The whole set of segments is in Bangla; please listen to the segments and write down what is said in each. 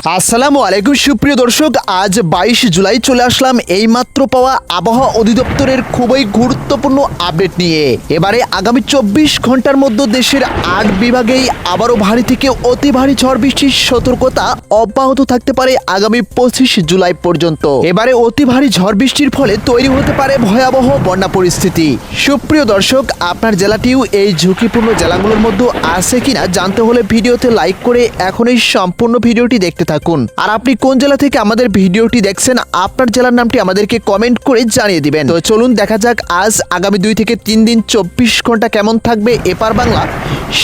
আসসালামু আলাইকুম সুপ্রিয় দর্শক, আজ 22 জুলাই চলে আসলাম এইমাত্র পাওয়া আবহাওয়া অধিদপ্তরের খুবই গুরুত্বপূর্ণ আপডেট নিয়ে। এবারে আগামী 24 ঘন্টার মধ্যে দেশের 8 বিভাগেই আবারও ভারী থেকে অতি ভারী ঝড় বৃষ্টির সতর্কতা অব্যাহত থাকতে পারে আগামী 25 জুলাই পর্যন্ত। এবারে অতি ভারী ঝড় বৃষ্টির ফলে তৈরি হতে পারে ভয়াবহ বন্যা পরিস্থিতি। সুপ্রিয় দর্শক, আপনার জেলাটিও এই ঝুঁকিপূর্ণ জেলাগুলোর মধ্যে আছে কিনা জানতে হলে ভিডিওতে লাইক করে এখনই সম্পূর্ণ ভিডিওটি দেখতে থাকুন। আর আপনি কোন জেলা থেকে আমাদের ভিডিওটি দেখছেন, আপনার জেলার নামটি আমাদেরকে কমেন্ট করে জানিয়ে দিবেন। তো চলুন দেখা যাক আজ আগামী 2 থেকে 3 দিন 24 ঘন্টা কেমন থাকবে এপার বাংলা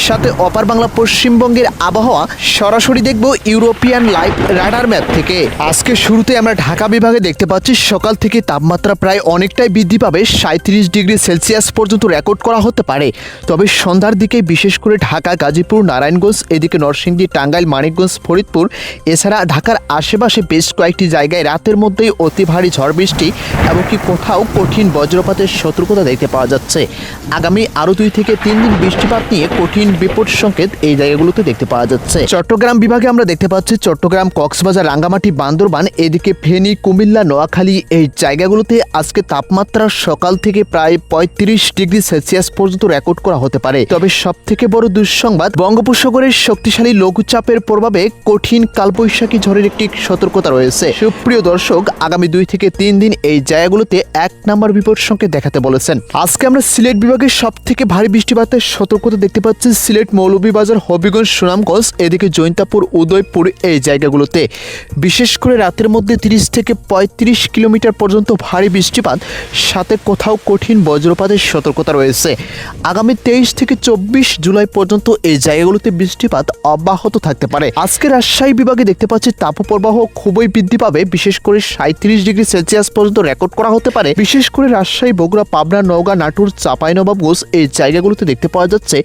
সাথে অপার বাংলা পশ্চিমবঙ্গের আবহাওয়া। সরাসরি দেখব ইউরোপিয়ান লাইভ রাডার ম্যাপ থেকে। আজকে শুরুতে আমরা ঢাকা বিভাগে দেখতে পাচ্ছি সকাল থেকে তাপমাত্রা প্রায় অনেকটাই বৃদ্ধি পাবে, 37 ডিগ্রি সেলসিয়াস পর্যন্ত রেকর্ড করা হতে পারে। তবে সন্ধ্যার দিকে বিশেষ করে ঢাকা, গাজীপুর, নারায়ণগঞ্জ, এদিকে নরসিংদী, টাঙ্গাইল, মানিকগঞ্জ, ফরিদপুর, এছাড়া ঢাকার আশেপাশে বেশ কয়েকটি জায়গায় রাতের মধ্যেই অতি ভারী ঝড় বৃষ্টি এমনকি কোথাও কঠিন বজ্রপাতের সতর্কতা দেখতে পাওয়া যাচ্ছে। আগামী আরও 2 থেকে 3 দিন বৃষ্টিপাত নিয়ে কঠিন বিপদ সংকেত এই জায়গাগুলোতে দেখতে পাওয়া যাচ্ছে। চট্টগ্রাম বিভাগে আমরা দেখতে পাচ্ছি চট্টগ্রাম, কক্সবাজার, রাঙ্গামাটি, বান্দরবান, এদিকে ফেনী, কুমিল্লা, নোয়াখালী এই জায়গাগুলোতে আজকে তাপমাত্রা সকাল থেকে প্রায় 35 ডিগ্রি সেলসিয়াস পর্যন্ত রেকর্ড করা হতে পারে। তবে সব থেকে বড় দুঃসংবাদ, বঙ্গোপসাগরের শক্তিশালী লঘুচাপের প্রভাবে কঠিন কালবৈশাখী ঝড়ের একটি সতর্কতা রয়েছে। সুপ্রিয় দর্শক, আগামী 2 থেকে 3 দিন এই জায়গাগুলোতে 1 নম্বর বিপদ সংকেত দেখাতে বলেছেন। আজকে আমরা সিলেট বিভাগের সব থেকে ভারী বৃষ্টিপাতের সতর্কতা দেখতে পাচ্ছি সিলেট, মৌলভীবাজার, হবিগঞ্জ, সুনামগঞ্জ, এদিকে জৈন্তাপুর, উদয়পুর এই জায়গাগুলোতে বিশেষ করে রাতের মধ্যে 30 থেকে 35 কিলোমিটার পর্যন্ত ভারী বৃষ্টিপাত, সাথে কোথাও কঠিন বজ্রপাতের সতর্কতা রয়েছে। আগামী 23 থেকে 24 জুলাই পর্যন্ত এই জায়গাগুলোতে বৃষ্টিপাত অব্যাহত থাকতে পারে। আজকে রাজশাহী বিভাগে দেখতে পাচ্ছি তাপপ্রবাহ খুবই বৃদ্ধি পাবে, বিশেষ করে 37 ডিগ্রি সেলসিয়াস পর্যন্ত রেকর্ড করা হতে পারে। বিশেষ করে রাজশাহী, বগুড়া, পাবনা, নওগাঁ, নাটোর, চাঁপাইনবাবগঞ্জ এই জায়গাগুলোতে দেখতে পাওয়া যাচ্ছে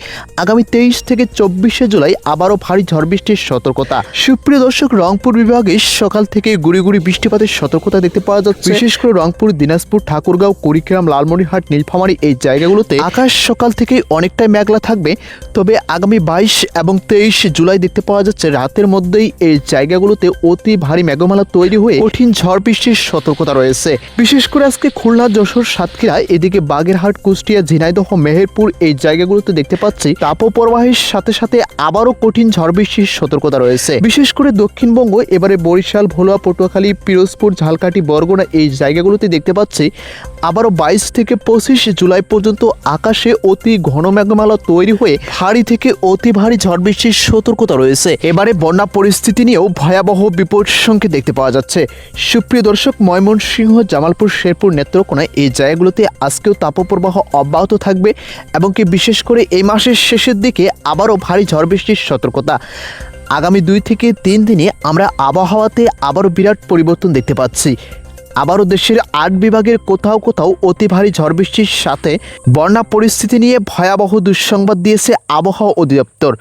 আগামী 23 থেকে 24 জুলাই আবারও ভারী ঝড় বৃষ্টির সতর্কতা। সুপ্রিয় দর্শক, রংপুর বিভাগে সকাল থেকে গুড়ি গুড়ি বৃষ্টিপাতের সতর্কতা দেখতে পাওয়া যাচ্ছে। বিশেষ করে রংপুর, দিনাজপুর, ঠাকুরগাঁও, কুড়িগ্রাম, লালমনিরহাট, নীলফামারী এই জায়গাগুলোতে আকাশ সকাল থেকেই অনেকটাই মেঘলা থাকবে। তবে আগামী 22 এবং 23 জুলাই দেখতে পাওয়া যাচ্ছে রাতের মধ্যেই এই জায়গাগুলোতে অতি ভারী মেঘমালা তৈরি হয়ে কঠিন ঝড় বৃষ্টির সতর্কতা রয়েছে। বিশেষ করে আজকে খুলনা, যশোর, সাতক্ষীরা, এদিকে বাগেরহাট, কুষ্টিয়া, ঝিনাইদহ, মেহেরপুর এই জায়গাগুলোতে দেখতে পাচ্ছি তাপপ্রবাহের সাথে সাথে আবারও কঠিন ঝড় বৃষ্টির সতর্কতা রয়েছে। বিশেষ করে দক্ষিণবঙ্গ, এবারে বরিশাল, ভোলা, পটুয়াখালী, পিরোজপুর, ঝালকাঠি, বরগুনা এই জায়গাগুলোতে দেখতে পাচ্ছি আবারও 22 থেকে 25 জুলাই পর্যন্ত আকাশে অতি ঘন মেঘমালা তৈরি হয়ে ভারী থেকে অতি ভারী ঝড় বৃষ্টির সতর্কতা রয়েছে। এবারে বন্যা পরিস্থিতি নিয়েও ভয়াবহ বিপদ সংকেত দেখতে পাওয়া যাচ্ছে। সুপ্রিয় দর্শক, ময়মনসিংহ, জামালপুর, শেরপুর, নেত্রকোনা এই জায়গাগুলোতে আজকেও তাপপ্রবাহ অব্যাহত থাকবে এবং কি বিশেষ করে এই মাসের শেষের দিকে আবারও ভারী ঝড় বৃষ্টির সতর্কতা। আগামী 2 থেকে 3 দিনে আমরা আবহাওয়াতে আবারও বিরাট পরিবর্তন দেখতে পাচ্ছি। আবারও দেশের 8 বিভাগের কোথাও কোথাও অতি ভারী ঝড় বৃষ্টির সাথে বন্যা পরিস্থিতি নিয়ে ভয়াবহ দুঃসংবাদ দিয়েছে আবহাওয়া অধিদপ্তর।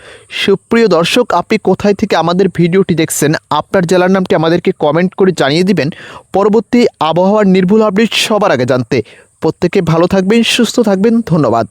সুপ্রিয় দর্শক, আপনি কোথায় থেকে আমাদের ভিডিওটি দেখছেন, আপনার জেলার নামটি আমাদেরকে কমেন্ট করে জানিয়ে দিবেন। পরবর্তী আবহাওয়ার নির্ভুল আপডেট সবার আগে জানতে প্রত্যেকে ভালো থাকবেন, সুস্থ থাকবেন। ধন্যবাদ।